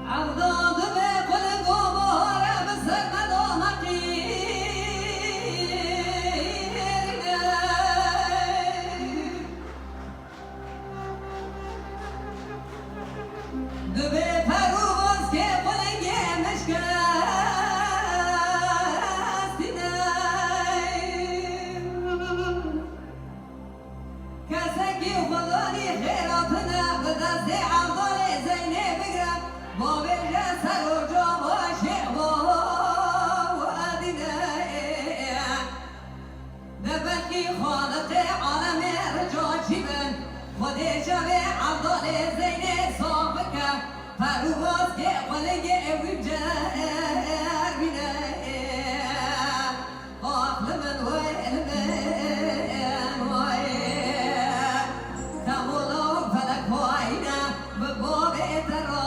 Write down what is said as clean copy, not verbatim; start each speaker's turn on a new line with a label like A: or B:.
A: عوداد به قل گواره به سر ندامقی دبه پروز که قلنگه مشکستینه کسکی خدانی خیراتنه به دست عبدال زینه بگرم با بلگه سر و جا باشه و ادینه دبکی خالق عالم رجا چی بن خودی شبه عبدال زینه صافکه پروباز که قلنگه اوی بجر بینه آخل من ویل من ویل تمولا و فلک واینا به باب اترا